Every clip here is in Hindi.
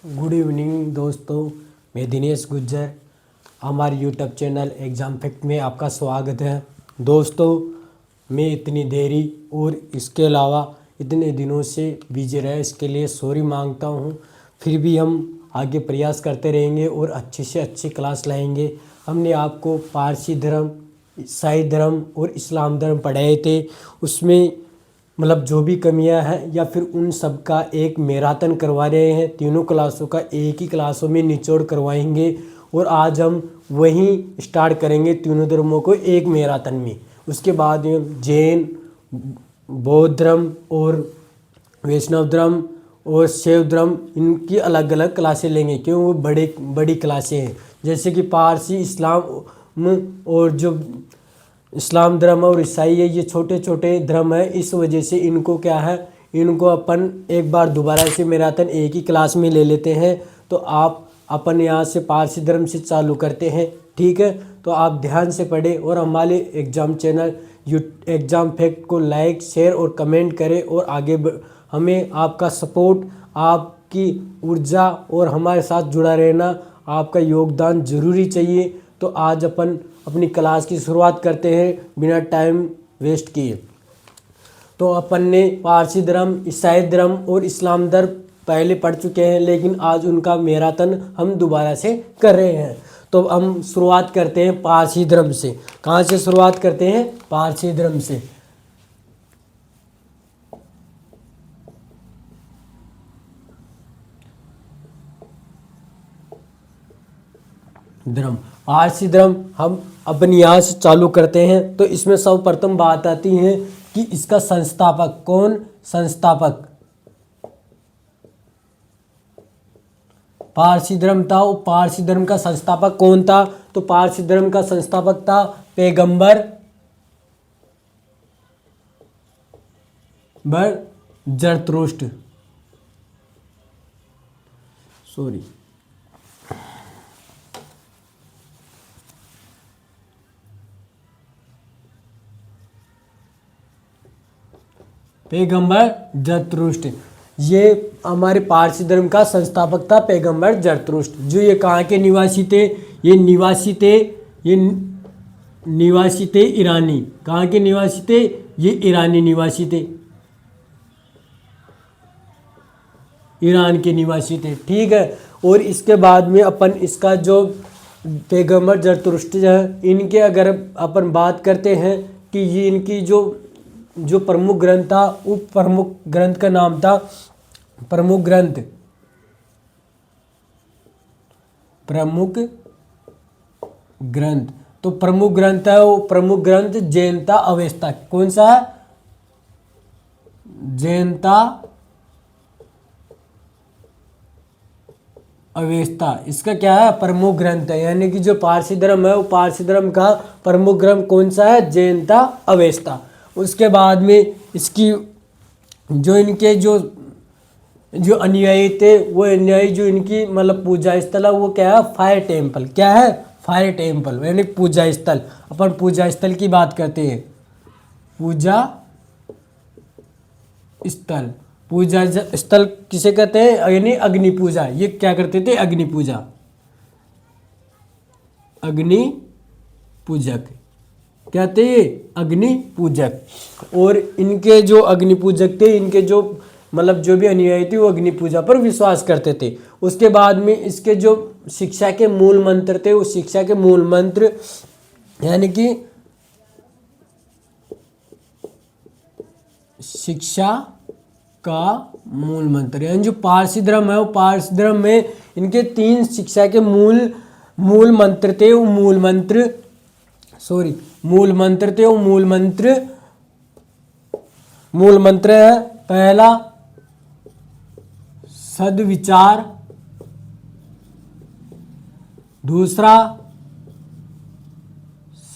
गुड इवनिंग दोस्तों, मैं दिनेश गुज्जर। हमारे यूट्यूब चैनल एग्ज़ाम फैक्ट में आपका स्वागत है। दोस्तों, मैं इतनी देरी और इसके अलावा इतने दिनों से बिजी रहे, इसके लिए सॉरी मांगता हूँ। फिर भी हम आगे प्रयास करते रहेंगे और अच्छी से अच्छी क्लास लाएंगे। हमने आपको पारसी धर्म, ईसाई धर्म और इस्लाम धर्म पढ़ाए थे। उसमें मतलब जो भी कमियां हैं या फिर उन सब का एक मैराथन करवा रहे हैं। तीनों क्लासों का एक ही क्लासों में निचोड़ करवाएंगे और आज हम वहीं स्टार्ट करेंगे तीनों धर्मों को एक मैराथन में। उसके बाद में जैन, बौद्ध धर्म और वैष्णव धर्म और शैव धर्म, इनकी अलग अलग क्लासें लेंगे क्यों वो बड़ी क्लासें हैं। जैसे कि पारसी, इस्लाम और जो इस्लाम धर्म और ईसाई है, ये छोटे छोटे धर्म है। इस वजह से इनको क्या है, इनको अपन एक बार दोबारा से मैराथन एक ही क्लास में ले लेते हैं। तो आप अपन यहाँ से पारसी धर्म से चालू करते हैं, ठीक है। तो आप ध्यान से पढ़ें और हमारे एग्ज़ाम चैनल एग्ज़ाम फैक्ट को लाइक, शेयर और कमेंट करें और आगे हमें आपका सपोर्ट, आपकी ऊर्जा और हमारे साथ जुड़ा रहना, आपका योगदान ज़रूरी चाहिए। तो आज अपन अपनी क्लास की शुरुआत करते हैं बिना टाइम वेस्ट किए। तो अपन ने पारसी धर्म, ईसाई धर्म और इस्लाम धर्म पहले पढ़ चुके हैं, लेकिन आज उनका मैराथन हम दोबारा से कर रहे हैं। तो हम शुरुआत करते हैं पारसी धर्म से। कहाँ से शुरुआत करते हैं? पारसी धर्म से। धर्म, पारसी धर्म हम अपन यहाँ से चालू करते हैं। तो इसमें सर्वप्रथम बात आती है कि इसका संस्थापक कौन? संस्थापक पारसी धर्म था। वो पारसी धर्म का संस्थापक कौन था? तो पारसी धर्म का संस्थापक था पैगंबर जरतुष्ट्र। सॉरी, पैगंबर जरतुष्ट्र, ये हमारे पारसी धर्म का संस्थापक था पैगंबर जरतुष्ट्र। जो ये कहाँ के निवासी थे? ये निवासी थे ईरानी। कहाँ के निवासी थे? ये ईरानी निवासी थे, ईरान के निवासी थे, ठीक है। और इसके बाद में अपन इसका जो पैगंबर जरतुष्ट्र है, इनके अगर अपन बात करते हैं कि ये इनकी जो प्रमुख ग्रंथ था, उस प्रमुख ग्रंथ का नाम था प्रमुख ग्रंथ। तो प्रमुख ग्रंथ है वो प्रमुख ग्रंथ जैनता अवेस्ता। कौन सा है? जैनता अवेस्ता। इसका क्या है? प्रमुख ग्रंथ है। यानी कि जो पारसी धर्म है, वो पारसी धर्म का प्रमुख ग्रंथ कौन सा है? जैनता अवेस्ता। उसके बाद में इसकी जो इनके जो अनुयायी थे, वो अनुयायी जो इनकी मतलब पूजा स्थल है, वो क्या है? Fire temple. क्या है? फायर टेम्पल यानी पूजा स्थल। अपन पूजा स्थल की बात करते हैं, पूजा स्थल। पूजा स्थल किसे कहते हैं? यानी अग्नि पूजा। ये क्या करते थे? अग्नि पूजा, अग्नि पूजक कहते हैं, अग्नि पूजक। और इनके जो अग्नि पूजक थे, इनके जो मतलब जो भी अनुयायी थे, वो अग्नि पूजा पर विश्वास करते थे। उसके बाद में इसके जो शिक्षा के मूल मंत्र थे, उस शिक्षा के मूल मंत्र यानी कि शिक्षा का मूल मंत्र, यानी जो पारसी धर्म है, वो पारसी धर्म में इनके 3 शिक्षा के मूल मंत्र थे। वो मूल मंत्र थे। वो मूल मंत्र है, पहला सद्विचार, दूसरा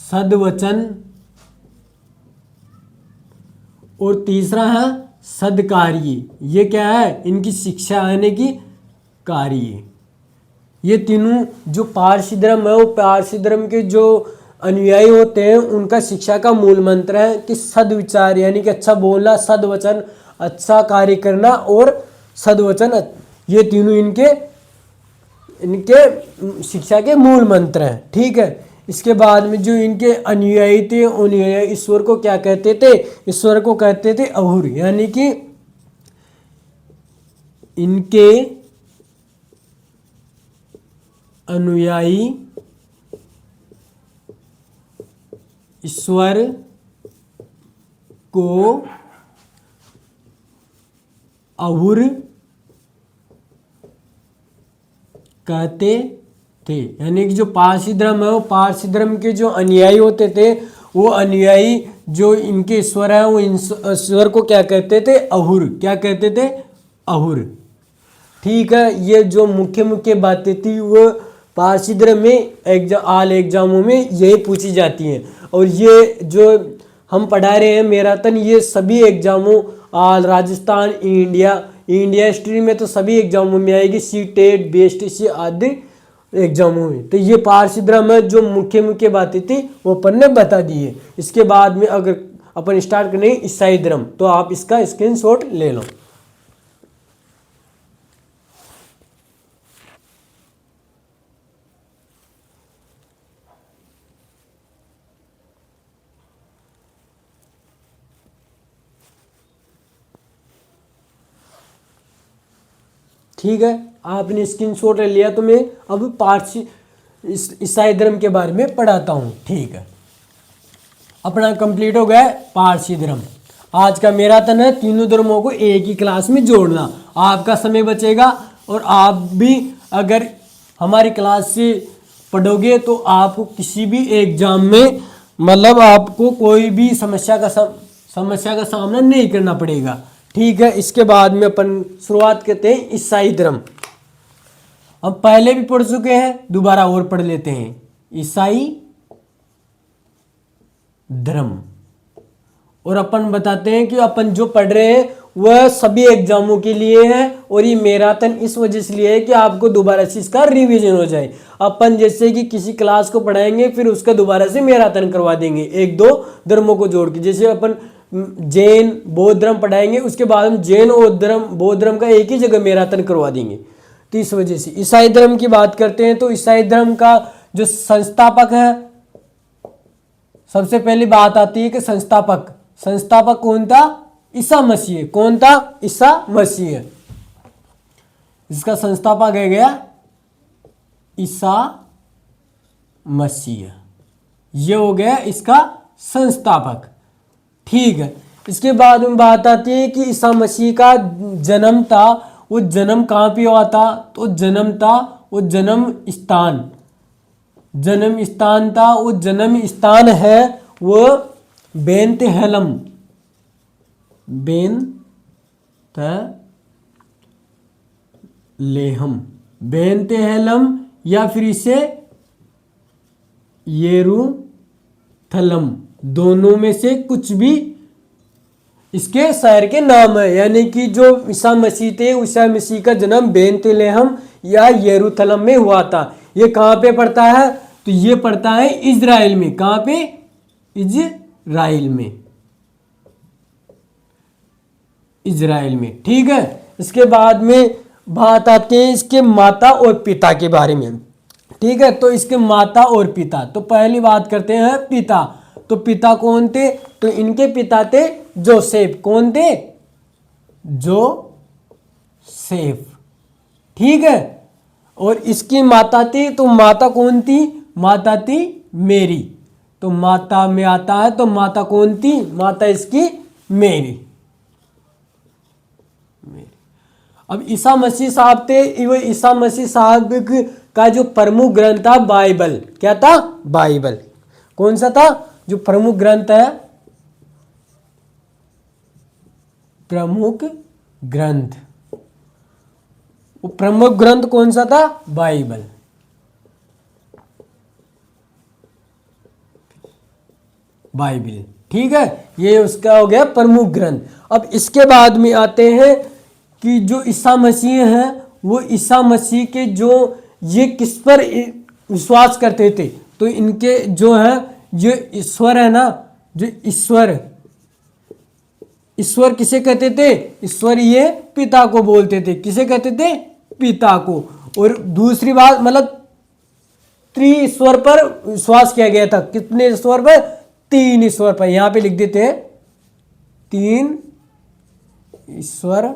सद्वचन और तीसरा है सद्कार्य। ये क्या है? इनकी शिक्षा आने की कार्य। ये तीनों जो पारसी धर्म है, वो पारसी धर्म के जो अनुयायी होते हैं, उनका शिक्षा का मूल मंत्र है कि सद्विचार यानी कि अच्छा बोलना, सद्वचन अच्छा कार्य करना और सद्वचन, ये तीनों इनके इनके शिक्षा के मूल मंत्र हैं। ठीक है, इसके बाद में जो इनके अनुयायी थे, अनुयायी ईश्वर को क्या कहते थे? ईश्वर को कहते थे अहुर, यानी कि इनके अनुयायी ईश्वर को अहुर कहते थे। यानी कि जो पारसी धर्म है, वो पारसी धर्म के जो अनुयायी होते थे, वो अनुयायी जो इनके ईश्वर है, वो ईश्वर को क्या कहते थे? अहुर। क्या कहते थे? अहुर। ठीक है, ये जो मुख्य मुख्य बातें थी वो पारसी धर्म में आल एग्जामों में यही पूछी जाती हैं। और ये जो हम पढ़ा रहे हैं मैराथन, ये सभी एग्जामों आल, राजस्थान, इंडिया हिस्ट्री में तो सभी एग्जामों में आएगी, सी टेट, BSTC आदि एग्जामों में। तो ये पारसी धर्म में जो मुख्य मुख्य बातें थी वो अपन ने बता दी है। इसके बाद में अगर अपन स्टार्ट करें ईसाई धर्म, तो आप इसका स्क्रीनशॉट ले लो। ठीक है, आपने स्क्रीनशॉट ले लिया, तो मैं अब पारसी ईसाई धर्म के बारे में पढ़ाता हूँ। ठीक है, अपना कंप्लीट हो गया पारसी धर्म। आज का मैराथन है तीनों धर्मों को एक ही क्लास में जोड़ना। आपका समय बचेगा और आप भी अगर हमारी क्लास से पढ़ोगे तो आपको किसी भी एग्जाम में मतलब आपको कोई भी समस्या का सामना नहीं करना पड़ेगा। ठीक है, इसके बाद में अपन शुरुआत करते हैं ईसाई धर्म। हम पहले भी पढ़ चुके हैं, दोबारा और पढ़ लेते हैं। ईसाई धर्म, और अपन बताते हैं कि अपन जो पढ़ रहे हैं वह सभी एग्जामों के लिए है, और ये मैराथन इस वजह से लिए है कि आपको दोबारा से इसका रिवीजन हो जाए। अपन जैसे कि किसी क्लास को पढ़ाएंगे फिर उसका दोबारा से मैराथन करवा देंगे एक दो धर्मों को जोड़ के। जैसे अपन जैन बौद्ध धर्म पढ़ाएंगे, उसके बाद हम जैन और बौद्ध धर्म का एक ही जगह मैराथन करवा देंगे। तो इस वजह से ईसाई धर्म की बात करते हैं, तो ईसाई धर्म का जो संस्थापक है, सबसे पहली बात आती है कि संस्थापक कौन था? ईसा मसीह। कौन था? ईसा मसीह। इसका संस्थापक है गया ईसा मसीह, ये हो गया इसका संस्थापक। ठीक है, इसके बाद में बात आती है कि ईसा मसीह का जन्म था, वो जन्म कहाँ पे हुआ था? तो जन्म था वो जन्म स्थान था, वो जन्म स्थान है वो बेंतहलम या फिर इसे यरूथलम, दोनों में से कुछ भी इसके शहर के नाम है। यानी कि जो ईसा मसीह थे, ईसा मसीह का जन्म बेंतलेहम या यरूथलम में हुआ था। ये कहाँ पे पड़ता है? तो ये पड़ता है इजराइल में। कहाँ पे? इजराइल में। ठीक है, इसके बाद में बात आती है इसके माता और पिता के बारे में। ठीक है, तो इसके माता और पिता, तो पहली बात करते हैं पिता। तो पिता कौन थे? तो इनके पिता थे जोसेफ। कौन थे? जोसेफ। ठीक है, और इसकी माता थी, तो माता कौन थी? माता थी मेरी। तो माता में आता है, तो माता कौन थी? माता इसकी मेरी। अब ईसा मसीह साहब थे, वो ईसा मसीह साहब का जो प्रमुख ग्रंथ था बाइबल। क्या था? बाइबल। कौन सा था जो प्रमुख ग्रंथ है? प्रमुख ग्रंथ, वो प्रमुख ग्रंथ कौन सा था? बाइबल। ठीक है, ये उसका हो गया प्रमुख ग्रंथ। अब इसके बाद में आते हैं कि जो ईसा मसीह है, वो ईसा मसीह के जो ये किस पर विश्वास करते थे? तो इनके जो है जो ईश्वर है ना, जो ईश्वर किसे कहते थे? ईश्वर ये पिता को बोलते थे। किसे कहते थे? पिता को। और दूसरी बात मतलब त्रिस्वर पर विश्वास किया गया था। कितने ईश्वर पर? 3 ईश्वर पर। यहां पे लिख देते हैं 3 ईश्वर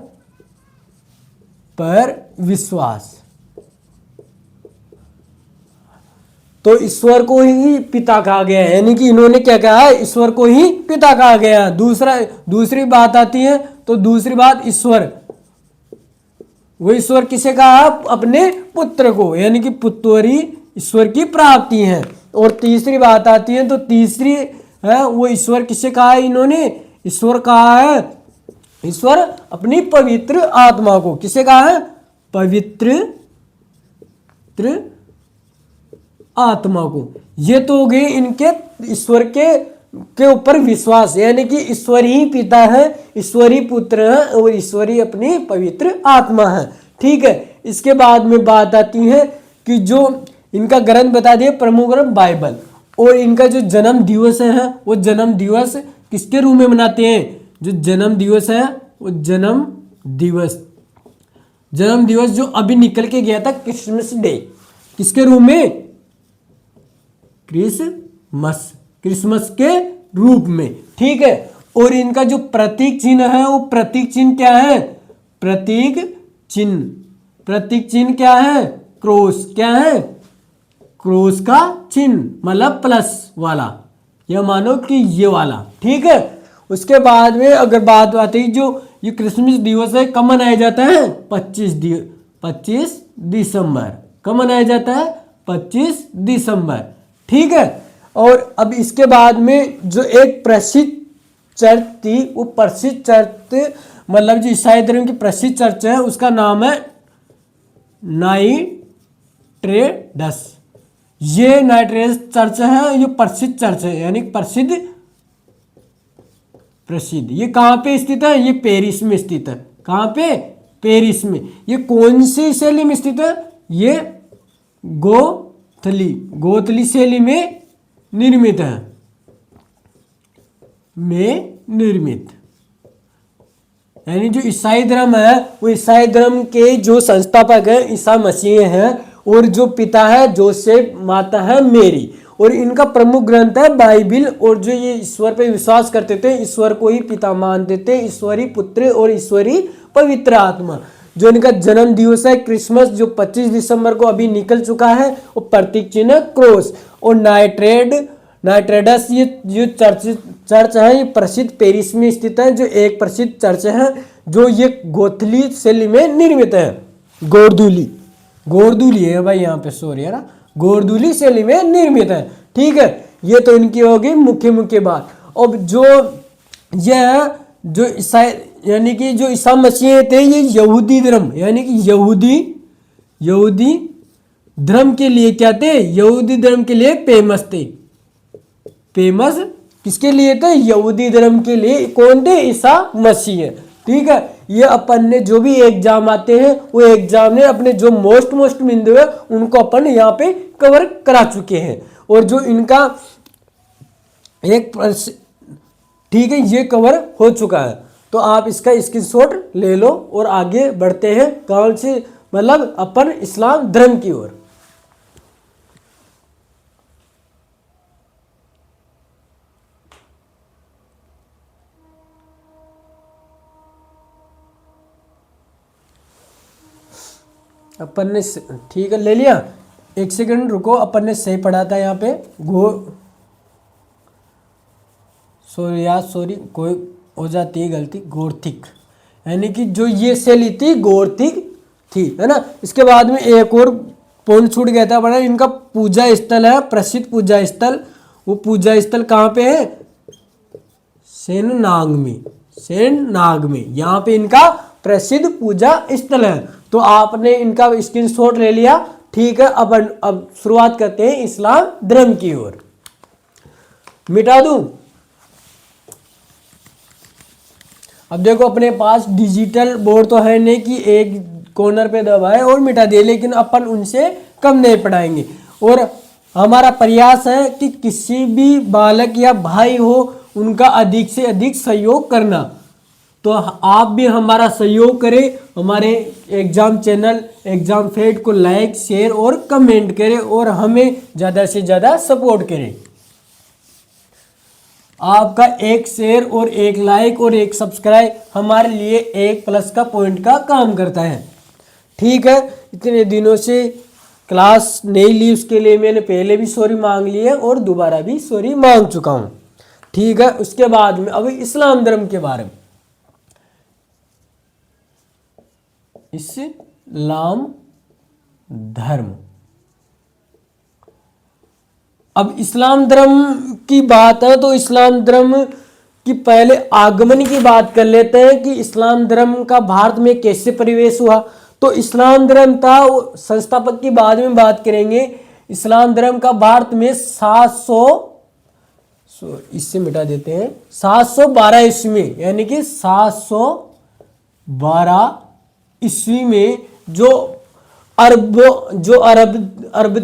पर विश्वास। तो ईश्वर को ही पिता कहा गया है, यानी कि इन्होंने क्या कहा है? ईश्वर को ही पिता कहा गया है। दूसरी बात आती है, तो दूसरी बात ईश्वर, वो ईश्वर किसे कहा? अपने पुत्र को, यानी कि पुत्र ही ईश्वर की प्राप्ति है। और तीसरी बात आती है, तो तीसरी है वो ईश्वर किसे कहा है? इन्होंने ईश्वर कहा है, ईश्वर अपनी पवित्र आत्मा को किसे कहा है? पवित्र आत्मा को। ये तो हो गए इनके ईश्वर के ऊपर विश्वास, यानी कि ईश्वर ही पिता है, ईश्वर ही पुत्र है और ईश्वर ही अपनी पवित्र आत्मा है। ठीक है। इसके बाद में बात आती है कि जो इनका ग्रंथ बता दिए, प्रमुख ग्रंथ बाइबल, और इनका जो जन्म दिवस है वो जन्म दिवस किसके रूप में मनाते हैं? जो जन्म दिवस है वो जन्म दिवस जो अभी निकल के गया था, क्रिसमस डे, किसके रूप में? क्रिसमस के रूप में। ठीक है। और इनका जो प्रतीक चिन्ह है वो प्रतीक चिन्ह क्या है? प्रतीक चिन्ह क्या है? क्रॉस। क्या है? क्रॉस का चिन्ह, मतलब प्लस वाला, या मानो कि ये वाला। ठीक है। उसके बाद में अगर बात आती है, जो ये क्रिसमस दिवस है कब मनाया जाता है? 25 दिसंबर। कब मनाया जाता है? 25 दिसंबर। ठीक है। और अब इसके बाद में जो एक प्रसिद्ध चर्च थी, वो प्रसिद्ध चर्च मतलब जो ईसाई धर्म की प्रसिद्ध चर्च है उसका नाम है नाइट्रेडस। ये नाइट्रेडस चर्च है, ये प्रसिद्ध चर्च है, यानी प्रसिद्ध। ये कहाँ पे स्थित है? ये पेरिस में स्थित है। कहाँ पे? पेरिस में। ये कौन सी शैली में स्थित है? ये गोथली शैली में निर्मित है। यानी जो ईसाई धर्म है वो ईसाई धर्म के जो संस्थापक है ईसा मसीह हैं, और जो पिता है जोसेफ, माता है मेरी, और इनका प्रमुख ग्रंथ है बाइबिल। और जो ये ईश्वर पे विश्वास करते थे, ईश्वर को ही पिता मानते थे, ईश्वरी पुत्र और ईश्वरी पवित्र आत्मा। जो इनका जन्म दिवस है क्रिसमस, जो 25 दिसंबर को अभी निकल चुका है, वो प्रतीक चिन्ह क्रॉस। और नाइट्रेडस ये जो चर्च है ये प्रसिद्ध पेरिस में स्थित है, जो एक प्रसिद्ध चर्च है जो ये गोथली शैली में निर्मित है। गोरदुली है भाई यहाँ पे, सॉरी है ना, गोरदुली शैली में निर्मित है। ठीक है। ये तो इनकी होगी मुख्य बात। अब जो यह जो ईसाई यानी कि जो ईसा मसीह थे, ये यहूदी धर्म यानी कि यहूदी धर्म के लिए क्या थे? यहूदी धर्म के लिए फेमस थे। फेमस किसके लिए थे? यहूदी धर्म के लिए। कौन थे? ईसा मसीह। ठीक है। ये अपन ने जो भी एग्जाम आते हैं वो एग्जाम ने अपने जो मोस्ट बिंदु है उनको अपन यहाँ पे कवर करा चुके हैं, और जो इनका एक ठीक है ये कवर हो चुका है। तो आप इसका स्क्रीनशॉट ले लो और आगे बढ़ते हैं कौन से मतलब अपन इस्लाम धर्म की ओर। अपन ने ठीक है ले लिया। एक सेकंड रुको, अपन ने सही पढ़ा था यहाँ पे सॉरी कोई हो जाती है गलती, गोर्थिक, यानी कि जो ये शैली थी गोर्थिक थी, है ना। इसके बाद में एक और पॉइंट छूट गया था बड़ा, इनका पूजा स्थल है, प्रसिद्ध पूजा स्थल। वो पूजा स्थल कहाँ पे है? सेननाग में यहाँ पे इनका प्रसिद्ध पूजा स्थल है। तो आपने इनका स्क्रीनशॉट ले लिया। ठीक है। अब शुरुआत करते हैं इस्लाम धर्म की ओर। मिटा दूं? अब देखो अपने पास डिजिटल बोर्ड तो है नहीं कि एक कॉर्नर पे दबाए और मिटा दे, लेकिन अपन उनसे कम नहीं पढ़ाएंगे। और हमारा प्रयास है कि किसी भी बालक या भाई हो उनका अधिक से अधिक सहयोग करना। तो आप भी हमारा सहयोग करें, हमारे एग्जाम चैनल एग्जाम फैक्ट को लाइक शेयर और कमेंट करें और हमें ज़्यादा से ज़्यादा सपोर्ट करें। आपका एक शेयर और एक लाइक और एक सब्सक्राइब हमारे लिए एक प्लस का पॉइंट का काम करता है। ठीक है, इतने दिनों से क्लास नहीं ली उसके लिए मैंने पहले भी सॉरी मांग ली है और दोबारा भी सॉरी मांग चुका हूँ। ठीक है, उसके बाद में अब इस्लाम धर्म के बारे में, इस्लाम धर्म। अब इस्लाम धर्म की बात है तो इस्लाम धर्म की पहले आगमन की बात कर लेते हैं कि इस्लाम धर्म का भारत में कैसे प्रवेश हुआ। तो इस्लाम धर्म था, संस्थापक की बाद में बात करेंगे। इस्लाम धर्म का भारत में 700 इससे मिटा देते हैं 712 ईस्वी में, यानी कि 712 ईस्वी में जो अरब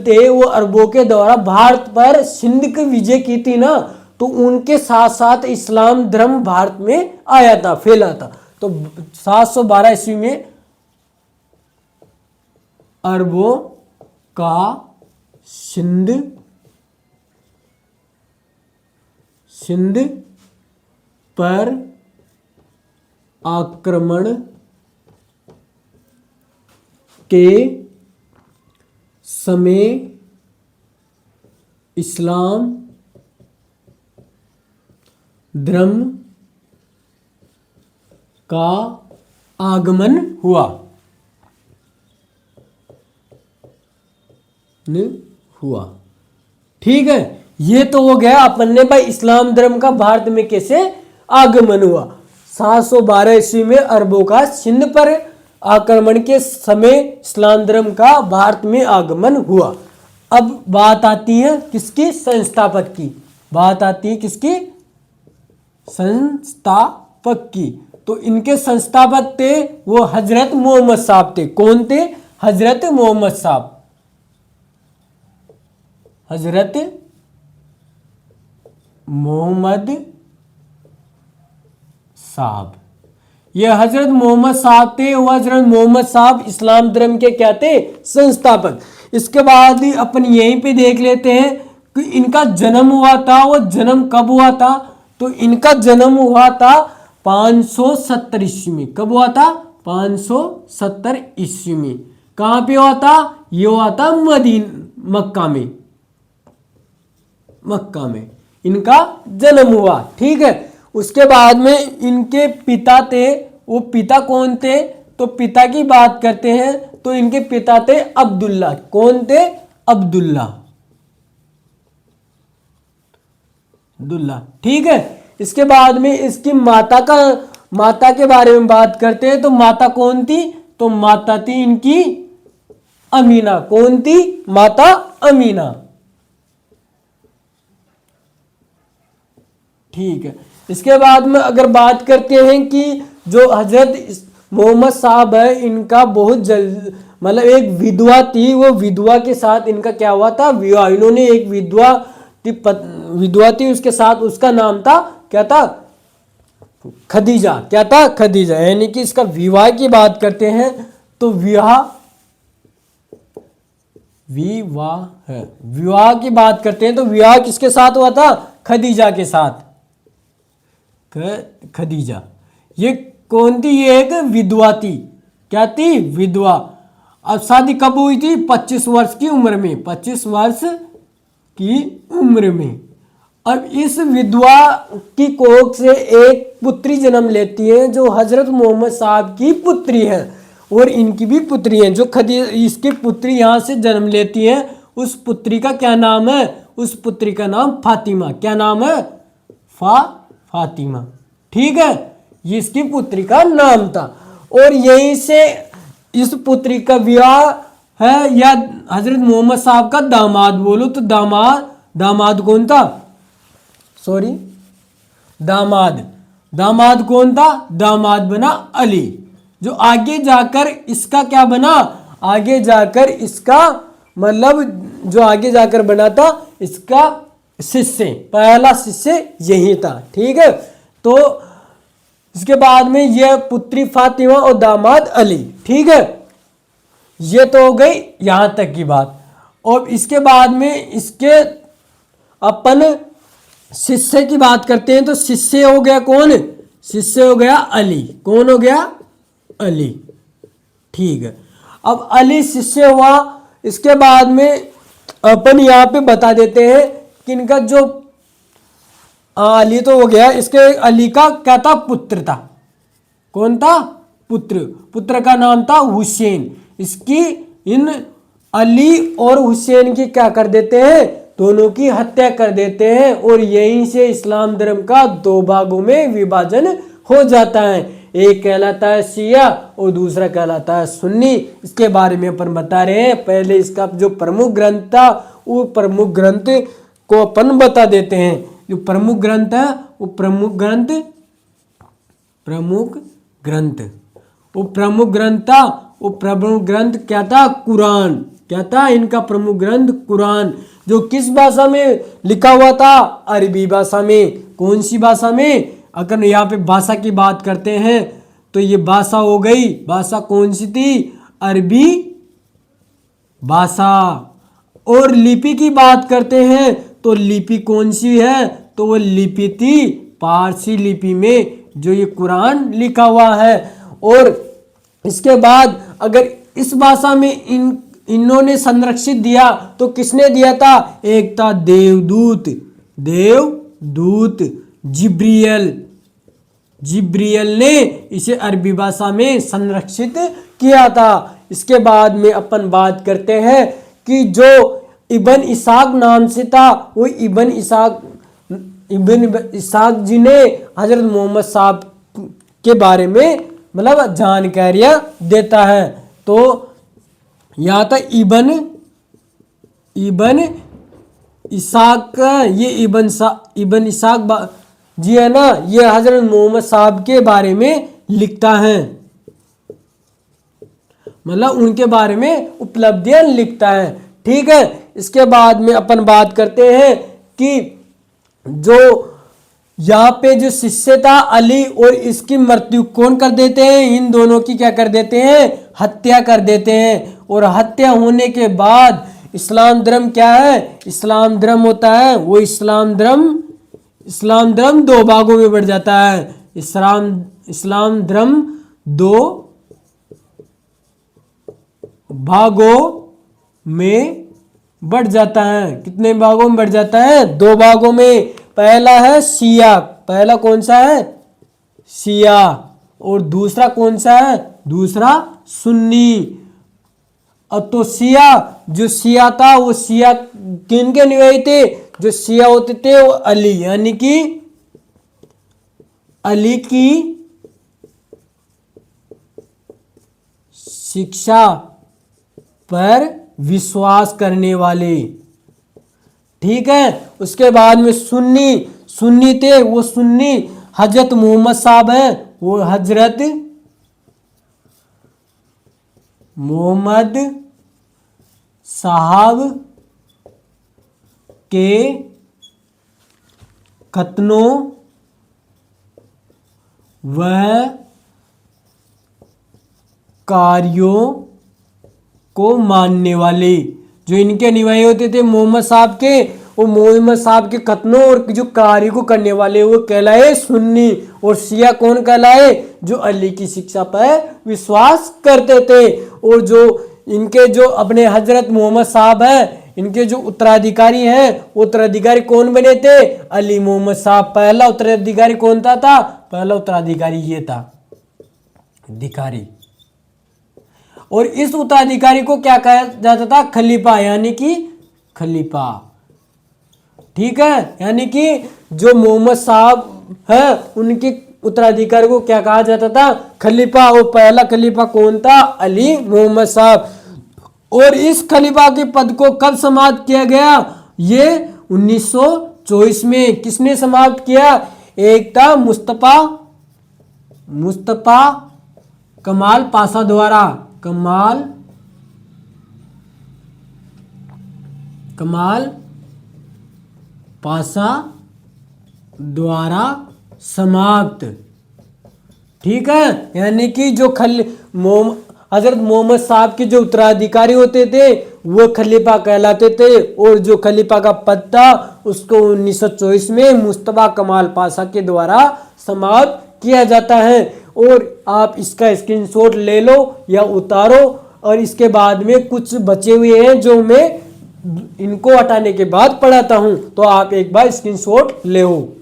थे वो अरबों के द्वारा भारत पर सिंध की विजय की थी ना, तो उनके साथ साथ इस्लाम धर्म भारत में आया था, फैला था। तो 712 ईस्वी में अरबों का सिंध पर आक्रमण के समय इस्लाम धर्म का आगमन हुआ। ठीक है, ये तो हो गया अपन ने भाई इस्लाम धर्म का भारत में कैसे आगमन हुआ। 712 ईस्वी में अरबों का सिंध पर आक्रमण के समय इस्लाम धर्म का भारत में आगमन हुआ। अब बात आती है किसकी, संस्थापक की। बात आती है किसकी, संस्थापक की। तो इनके संस्थापक थे वो हजरत मोहम्मद साहब थे। कौन थे, हजरत मोहम्मद साहब। हजरत मोहम्मद साहब, ये हजरत मोहम्मद साहब थे। वो हजरत मोहम्मद साहब इस्लाम धर्म के क्या थे, संस्थापक। इसके बाद ही अपन यहीं पे देख लेते हैं कि इनका जन्म हुआ था। वो जन्म कब हुआ था, तो इनका जन्म हुआ था 570 ईस्वी में। कब हुआ था, 570 ईस्वी में। कहां पे हुआ था, ये हुआ था मक्का में इनका जन्म हुआ। ठीक है, उसके बाद में इनके पिता थे। वो पिता कौन थे, तो पिता की बात करते हैं तो इनके पिता थे अब्दुल्ला। कौन थे, अब्दुल्ला। ठीक है, इसके बाद में इसकी माता के बारे में बात करते हैं तो माता कौन थी, तो माता थी इनकी अमीना। कौन थी, माता अमीना। ठीक है, इसके बाद में अगर बात करते हैं कि जो हजरत मोहम्मद साहब है इनका बहुत जल्द मतलब एक विधवा थी। वो विधवा के साथ इनका क्या हुआ था, विवाह। इन्होंने एक विधवा थी उसके साथ, उसका नाम था क्या था, खदीजा। क्या था, खदीजा। यानी कि इसका विवाह की बात करते हैं तो विवाह की बात करते हैं तो विवाह किसके साथ हुआ था, खदीजा के साथ। खदीजा ये कौन थी, ये एक विधवा थी। क्या थी, विधवा। अब शादी कब हुई थी, 25 वर्ष की उम्र में। 25 वर्ष की उम्र में। अब इस विधवा की कोख से एक पुत्री जन्म लेती है जो हजरत मोहम्मद साहब की पुत्री है, और इनकी भी पुत्री है जो इसकी पुत्री यहाँ से जन्म लेती है। उस पुत्री का क्या नाम है, उस पुत्री का नाम फातिमा। क्या नाम है, फातिमा। ठीक है, ये इसकी पुत्री का नाम था। और यहीं से इस पुत्री का विवाह है, या हजरत मोहम्मद साहब का दामाद बोलो तो दामाद कौन था, सॉरी दामाद कौन था, दामाद बना अली। जो आगे जाकर इसका क्या बना, आगे जाकर इसका मतलब जो आगे जाकर बना था इसका शिष्य, पहला शिष्य यही था। ठीक है, तो इसके बाद में यह पुत्री फातिमा और दामाद अली। ठीक है, ये तो हो गई यहां तक की बात। और इसके बाद में इसके अपन शिष्य की बात करते हैं। तो शिष्य हो गया कौन? शिष्य हो गया अली। कौन हो गया? अली। ठीक है, अब अली शिष्य हुआ। इसके बाद में अपन यहाँ पे बता देते हैं कि इनका जो अली तो हो गया, इसके अली का क्या था? पुत्र था। कौन था? पुत्र। पुत्र का नाम था हुसैन। इसकी इन अली और हुसैन की क्या कर देते हैं? दोनों की हत्या कर देते हैं। और यहीं से इस्लाम धर्म का दो भागों में विभाजन हो जाता है। एक कहलाता है शिया और दूसरा कहलाता है सुन्नी। इसके बारे में अपन बता रहे हैं। पहले इसका जो प्रमुख ग्रंथ था वो प्रमुख ग्रंथ को अपन बता देते हैं। जो प्रमुख ग्रंथ है वो प्रमुख ग्रंथ वो प्रमुख ग्रंथ था। वो प्रमुख ग्रंथ क्या था? कुरान। क्या था इनका प्रमुख ग्रंथ? कुरान। जो किस भाषा में लिखा हुआ था? अरबी भाषा में। कौन सी भाषा में? अगर यहाँ पे भाषा की बात करते हैं तो ये भाषा हो गई, भाषा कौन सी थी? अरबी भाषा। और लिपि की बात करते हैं तो लिपि कौन सी है? तो वो लिपि थी पारसी लिपि में जो ये कुरान लिखा हुआ है। और इसके बाद अगर इस भाषा में इन्होंने संरक्षित दिया तो किसने दिया था? एक था देवदूत जिब्रियल ने इसे अरबी भाषा में संरक्षित किया था। इसके बाद में अपन बात करते हैं कि जो इब्न इसाक नाम से था, वो इब्न इसाक जी ने हजरत मोहम्मद साहब के बारे में मतलब जानकारियां देता है। तो यहाँ था इब्न इसाक। ये इब्न इसाक जी है ना, ये हजरत मोहम्मद साहब के बारे में लिखता है, मतलब उनके बारे में उपलब्धियां लिखता है। ठीक है, इसके बाद में अपन बात करते हैं कि जो यहाँ पे जो शिष्य था अली और इसकी मृत्यु कौन कर देते हैं? इन दोनों की क्या कर देते हैं? हत्या कर देते हैं। और हत्या होने के बाद इस्लाम धर्म क्या है? इस्लाम धर्म होता है वो इस्लाम धर्म दो भागों में बढ़ जाता है। इस्लाम धर्म दो भागों में बढ़ जाता है। कितने भागों में बढ़ जाता है? दो भागों में। पहला है शिया। पहला कौन सा है? शिया। और दूसरा कौन सा है? दूसरा सुन्नी। अब तो जो शिया था वो शिया किन के अनुयायी थे? जो शिया होते थे वो अली, यानी कि अली की शिक्षा पर विश्वास करने वाले। ठीक है, उसके बाद में सुन्नी थे। वो सुन्नी हजरत मोहम्मद साहब हैं, वो हजरत मोहम्मद साहब के खतनों व कार्यों को मानने वाले। जो इनके अनुयायी होते थे मोहम्मद साहब के, वो मोहम्मद साहब के खतनों और जो कार्य को करने वाले वो कहलाए सुन्नी। और शिया कौन कहलाए? जो अली की शिक्षा पर विश्वास करते थे। और जो इनके जो अपने हजरत मोहम्मद साहब हैं, इनके जो उत्तराधिकारी हैं, उत्तराधिकारी कौन बने थे? अली मोहम्मद साहब। पहला उत्तराधिकारी कौन था? पहला उत्तराधिकारी ये था, अधिकारी। और इस उत्तराधिकारी को क्या कहा जाता था? खलीफा, यानी कि खलीफा। ठीक है, यानी कि जो मोहम्मद साहब है उनके उत्तराधिकारी को क्या कहा जाता था? खलीफा। और पहला खलीफा कौन था? अली मोहम्मद साहब। और इस खलीफा के पद को कब समाप्त किया गया? ये 1924 में। किसने समाप्त किया? एक था मुस्तफा कमाल पाशा द्वारा। कमाल पाशा द्वारा समाप्त ठीक है, यानी कि जो हजरत मोहम्मद साहब के जो उत्तराधिकारी होते थे वो खलीफा कहलाते थे, और जो खलीफा का पद था उसको 1924 में मुस्तफा कमाल पाशा के द्वारा समाप्त किया जाता है। और आप इसका स्क्रीनशॉट ले लो या उतारो, और इसके बाद में कुछ बचे हुए हैं जो मैं इनको हटाने के बाद पढ़ाता हूं, तो आप एक बार स्क्रीनशॉट ले हो।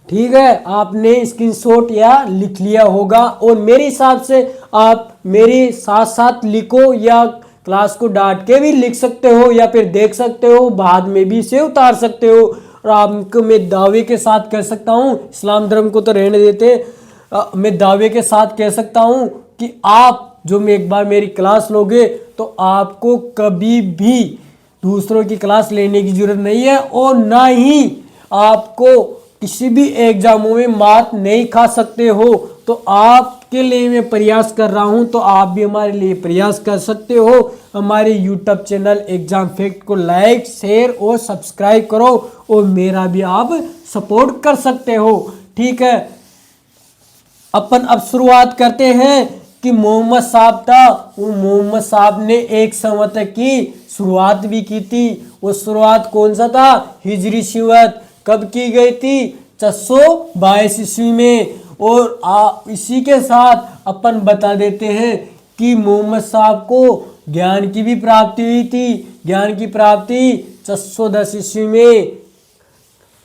ठीक है, आपने स्क्रीनशॉट या लिख लिया होगा, और मेरे हिसाब से आप मेरे साथ साथ लिखो या क्लास को डांट के भी लिख सकते हो, या फिर देख सकते हो, बाद में भी इसे उतार सकते हो। और आपको मैं दावे के साथ कह सकता हूँ, इस्लाम धर्म को तो रहने देते, मैं दावे के साथ कह सकता हूँ कि आप जो मैं एक बार मेरी क्लास लोगे तो आपको कभी भी दूसरों की क्लास लेने की जरूरत नहीं है, और ना ही आपको किसी भी एग्जामों में मात नहीं खा सकते हो। तो आपके लिए मैं प्रयास कर रहा हूं, तो आप भी हमारे लिए प्रयास कर सकते हो। हमारे यूट्यूब चैनल एग्जाम फैक्ट को लाइक, शेयर और सब्सक्राइब करो, और मेरा भी आप सपोर्ट कर सकते हो। ठीक है, अपन अब शुरुआत करते हैं कि मोहम्मद साहब था, वो मोहम्मद साहब ने एक संवत की शुरुआत भी की थी। वो शुरुआत कौन सा था? हिजरी संवत। कब की गई थी? 422 ईस्वी में। और इसी के साथ अपन बता देते हैं कि मोहम्मद साहब को ज्ञान की भी प्राप्ति हुई थी। ज्ञान की प्राप्ति 410 ईस्वी में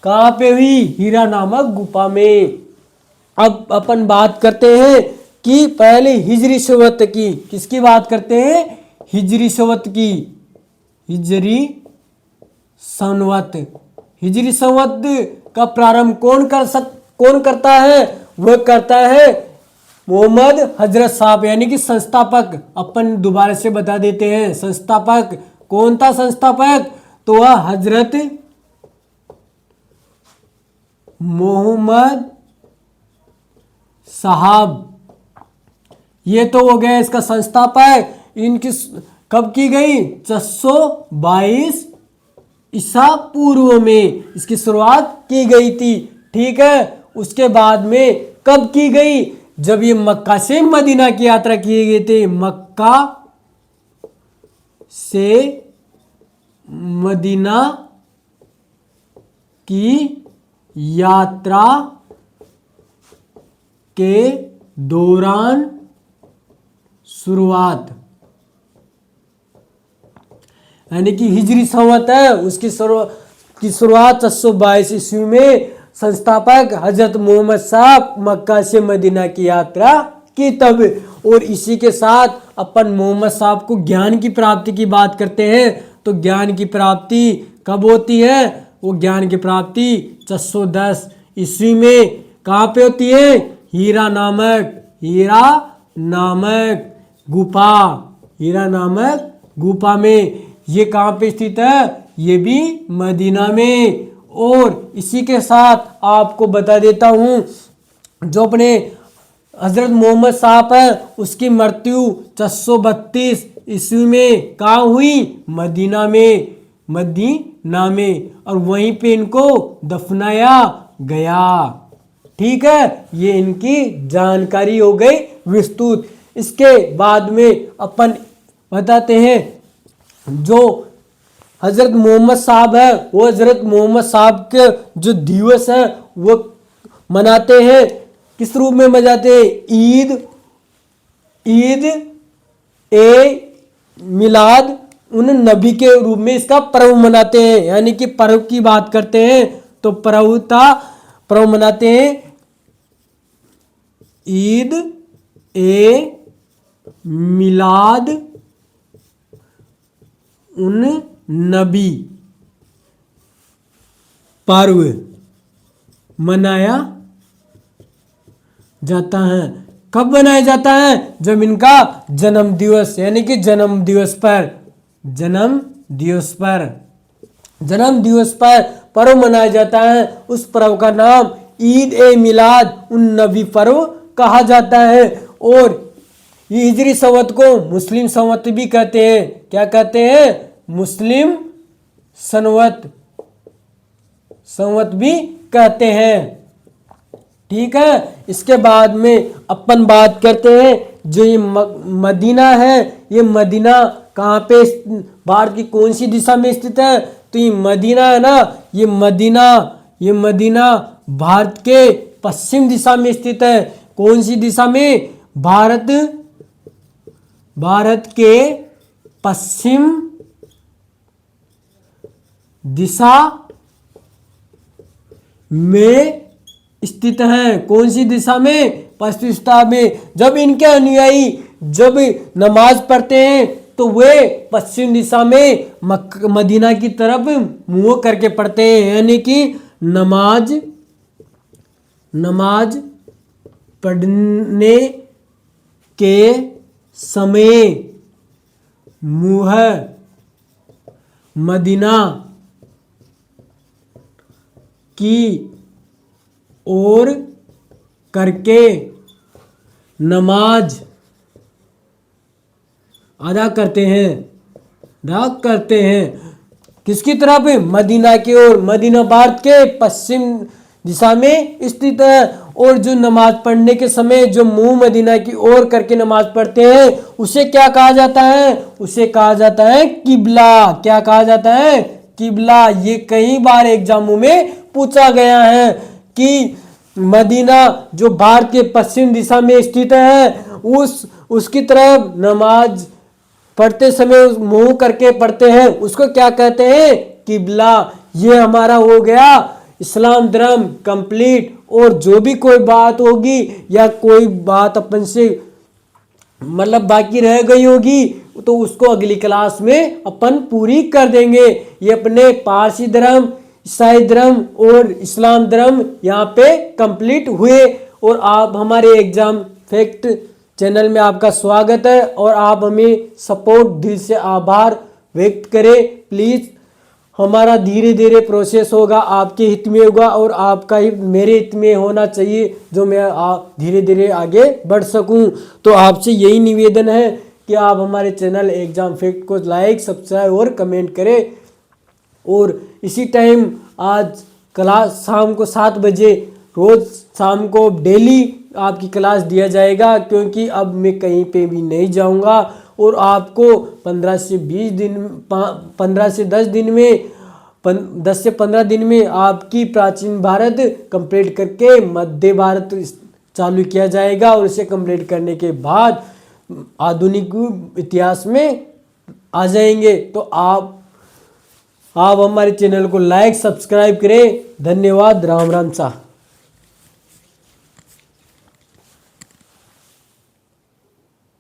कहाँ पे हुई? हीरा नामक गुफा में। अब अपन बात करते हैं कि पहले हिजरी संवत की। किसकी बात करते हैं? हिजरी संवत की। हिजरी संवत। हिजरी संवत का प्रारंभ कौन करता है? वह करता है मोहम्मद हजरत साहब, यानी कि संस्थापक। अपन दोबारा से बता देते हैं, संस्थापक कौन था? संस्थापक तो वह हजरत मोहम्मद साहब। ये तो हो गया इसका संस्थापक। इनकी कब की गई? 422 ईसा पूर्व में इसकी शुरुआत की गई थी। ठीक है, उसके बाद में कब की गई? जब ये मक्का से मदीना की यात्रा की गई थी। मक्का से मदीना की यात्रा के दौरान शुरुआत, यानी कि हिजरी संवत है, उसकी शुरुआत 422 ईस्वी में संस्थापक हजरत मोहम्मद साहब मक्का से मदीना की यात्रा की तब। और इसी के साथ अपन मोहम्मद साहब को ज्ञान की प्राप्ति की बात करते हैं। तो ज्ञान की प्राप्ति कब होती है? वो ज्ञान की प्राप्ति 410 ईस्वी में कहाँ पे होती है? हीरा नामक गुफा। हीरा नामक गुफा में। ये कहाँ पे स्थित है? ये भी मदीना में। और इसी के साथ आपको बता देता हूँ, जो अपने हजरत मोहम्मद साहब है उसकी मृत्यु 432 ईस्वी में कहाँ हुई? मदीना में। और वहीं पे इनको दफनाया गया। ठीक है, ये इनकी जानकारी हो गई विस्तृत। इसके बाद में अपन बताते हैं जो हजरत मोहम्मद साहब है, वो हजरत मोहम्मद साहब के जो दिवस है वो मनाते हैं। किस रूप में मनाते हैं? ईद ए मिलाद उन नबी के रूप में इसका पर्व मनाते हैं। यानी कि पर्व की बात करते हैं तो पर्व मनाते हैं ईद ए मिलाद उन नबी पर्व मनाया जाता है। कब मनाया जाता है? जब इनका जन्म दिवस यानी कि जन्म दिवस पर पर्व मनाया जाता है। उस पर्व का नाम ईद ए मिलाद उन नबी पर्व कहा जाता है। और ये हिजरी संवत को मुस्लिम संवत भी कहते हैं। क्या कहते हैं? मुस्लिम संवत भी कहते हैं। ठीक है, इसके बाद में अपन बात करते हैं जो ये मदीना है, ये मदीना कहाँ पे, भारत की कौन सी दिशा में स्थित है? तो ये मदीना है ना, ये मदीना भारत के पश्चिम दिशा में स्थित है। कौन सी दिशा में? भारत के पश्चिम दिशा में स्थित है। कौन सी दिशा में? पश्चिम दिशा में। जब इनके अनुयायी जब नमाज पढ़ते हैं तो वे पश्चिम दिशा में मदीना की तरफ मुंह करके पढ़ते हैं, यानी कि नमाज पढ़ने के समय मुंह मदीना की ओर करके नमाज अदा करते हैं। किसकी तरफ? मदीना की ओर। मदीना भारत के पश्चिम दिशा में स्थित है। और जो नमाज पढ़ने के समय जो मुंह मदीना की ओर करके नमाज पढ़ते हैं उसे क्या कहा जाता है? उसे कहा जाता है किबला। क्या कहा जाता है? किबला। ये कई बार एग्जामों में पूछा गया है कि मदीना जो भारत के पश्चिम दिशा में स्थित है उसकी तरफ नमाज पढ़ते समय मुंह करके पढ़ते हैं, उसको क्या कहते हैं? किबला। ये हमारा हो गया इस्लाम धर्म कंप्लीट। और जो भी कोई बात होगी या कोई बात अपन से मतलब बाकी रह गई होगी तो उसको अगली क्लास में अपन पूरी कर देंगे। ये अपने पारसी धर्म, ईसाई धर्म और इस्लाम धर्म यहाँ पे कंप्लीट हुए। और आप हमारे एग्जाम फैक्ट चैनल में आपका स्वागत है और आप हमें सपोर्ट, दिल से आभार व्यक्त करें प्लीज़। हमारा धीरे धीरे प्रोसेस होगा, आपके हित में होगा और आपका ही मेरे हित में होना चाहिए जो मैं धीरे धीरे आगे बढ़ सकूं। तो आपसे यही निवेदन है कि आप हमारे चैनल एग्जाम फैक्ट को लाइक, सब्सक्राइब और कमेंट करें। और इसी टाइम आज क्लास शाम को 7 बजे रोज़ शाम को डेली आपकी क्लास दिया जाएगा, क्योंकि अब मैं कहीं पे भी नहीं जाऊंगा। और आपको 15 से 10 से 15 दिन में आपकी प्राचीन भारत कंप्लीट करके मध्य भारत चालू किया जाएगा। और इसे कंप्लीट करने के बाद आधुनिक इतिहास में आ जाएंगे। तो आप हमारे चैनल को लाइक, सब्सक्राइब करें। धन्यवाद। राम राम सा।